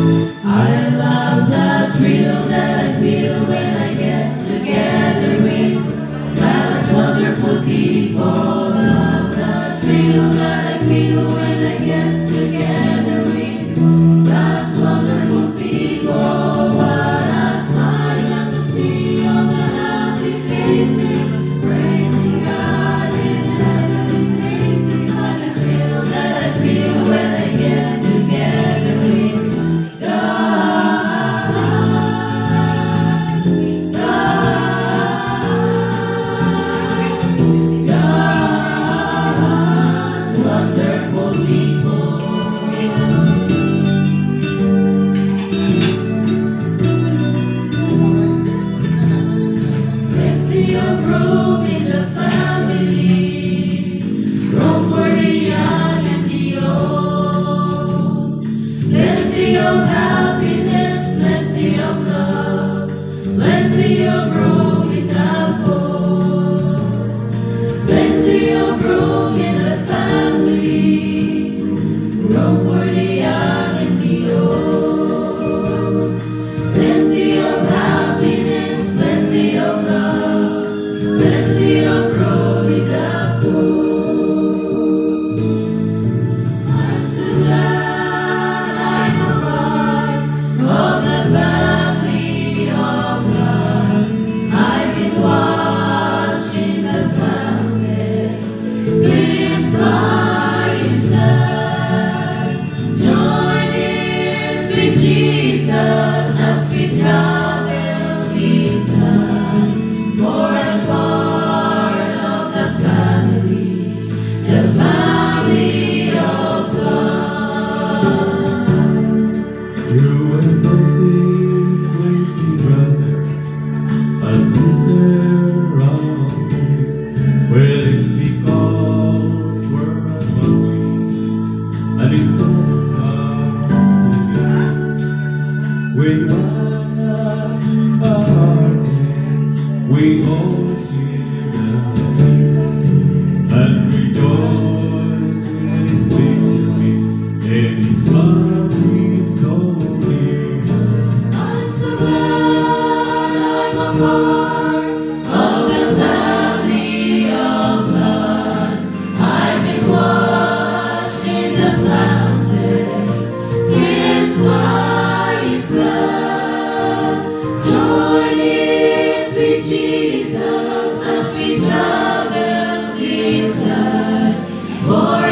I love the thrill that I feel when I get together with God's wonderful people. Love the thrill that I feel when I get together with God's wonderful people. What a sight just to see all the happy faces, praising God in heavenly places. What a thrill that I feel when I get together with God. God's wonderful people. Plenty of room in the family, room for the young and the old. Plenty of happiness, plenty of love, plenty of room in the fold. Plenty of room in the family, room for the young and the old. Plenty of happiness, plenty of love, plenty of room in the fold. I'm so glad I'm a part of the family of God. I've been watching the fountain cleansed by His blood. Join ears with Jesus as we travel His side. More and part of the family of God. You and this crazy brother and sister of me. Well, it's because we're a family, and it's not singing. When one has a heart, we all cheer and rejoice when it's victory, and His love is so near. I'm so glad I'm a part of the family of God. I've been watching the fountain cleansed by His blood. Join ears with Jesus as we travel His side. For